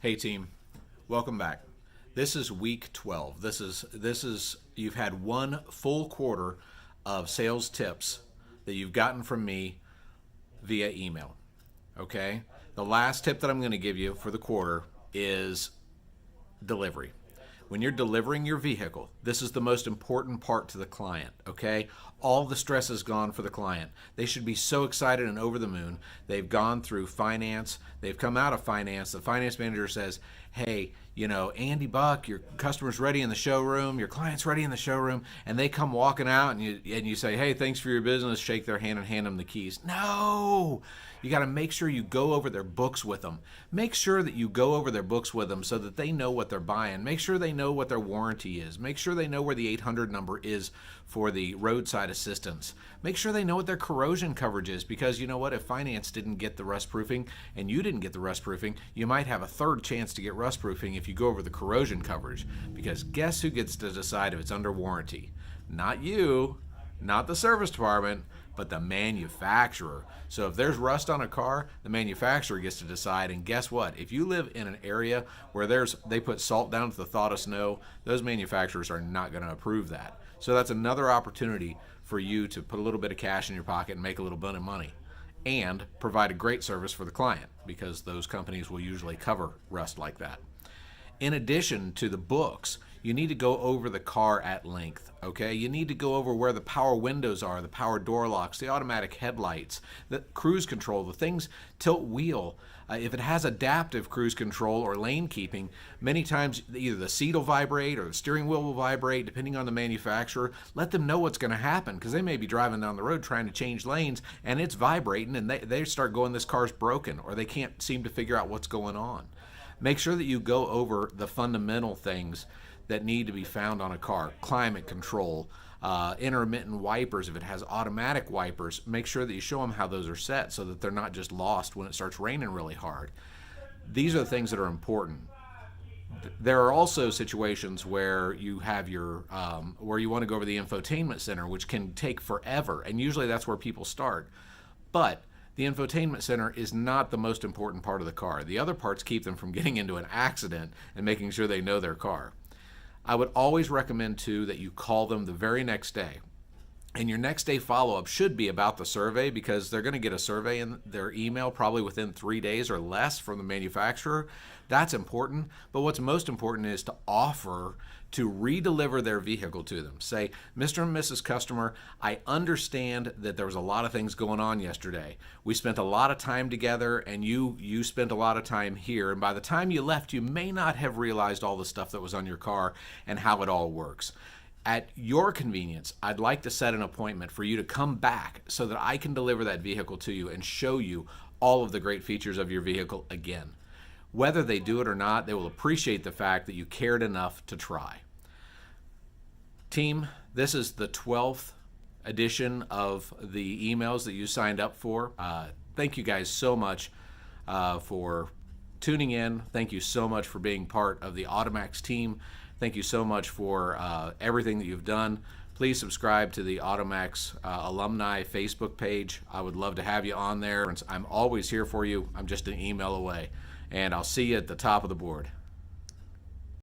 Hey team, welcome back. This is week 12. This is you've had one full quarter of sales tips that you've gotten from me via email. Okay? The last tip that I'm going to give you for the quarter is delivery. When you're delivering your vehicle, this is the most important part to the client, okay? All the stress is gone for the client. They should be so excited and over the moon. They've gone through finance, they've come out of finance. The finance manager says, hey, Andy Buck, your customer's ready in the showroom, your client's ready in the showroom, and they come walking out and you say, hey, thanks for your business, shake their hand and hand them the keys. No! You got to make sure you go over their books with them. Make sure that you go over their books with them so that they know what they're buying. Make sure they know what their warranty is. Make sure they know where the 800 number is for the roadside assistance. Make sure they know what their corrosion coverage is, because you know what? If finance didn't get the rust proofing and you didn't get the rust proofing, you might have a third chance to get rust proofing if you go over the corrosion coverage. Because guess who gets to decide if it's under warranty? Not you, not the service department, but the manufacturer. So if there's rust on a car, the manufacturer gets to decide. And guess what? If you live in an area where they put salt down to the thought of snow, those manufacturers are not going to approve that. So that's another opportunity for you to put a little bit of cash in your pocket and make a little bit of money and provide a great service for the client, because those companies will usually cover rust like that. In addition to the books, you need to go over the car at length, okay? You need to go over where the power windows are, the power door locks, the automatic headlights, the cruise control, the things, tilt wheel. If it has adaptive cruise control or lane keeping, many times either the seat will vibrate or the steering wheel will vibrate, depending on the manufacturer. Let them know what's going to happen, because they may be driving down the road trying to change lanes and it's vibrating, and they start going, this car's broken, or they can't seem to figure out what's going on. Make sure that you go over the fundamental things that need to be found on a car. Climate control, intermittent wipers. If it has automatic wipers, make sure that you show them how those are set so that they're not just lost when it starts raining really hard. These are the things that are important. There are also situations where you have where you want to go over the infotainment center, which can take forever, and usually that's where people start. But the infotainment center is not the most important part of the car. The other parts keep them from getting into an accident and making sure they know their car. I would always recommend, too, that you call them the very next day. And your next day follow-up should be about the survey, because they're going to get a survey in their email probably within 3 days or less from the manufacturer. That's important. But what's most important is to offer to redeliver their vehicle to them. Say, Mr. and Mrs. Customer, I understand that there was a lot of things going on yesterday. We spent a lot of time together, and you spent a lot of time here. And by the time you left, you may not have realized all the stuff that was on your car and how it all works. At your convenience, I'd like to set an appointment for you to come back so that I can deliver that vehicle to you and show you all of the great features of your vehicle again. Whether they do it or not, they will appreciate the fact that you cared enough to try. Team, this is the 12th edition of the emails that you signed up for. Thank you guys so much for tuning in. Thank you so much for being part of the Automax team. Thank you so much for everything that you've done. Please subscribe to the Automax alumni Facebook page. I would love to have you on there. I'm always here for you. I'm just an email away. And I'll see you at the top of the board.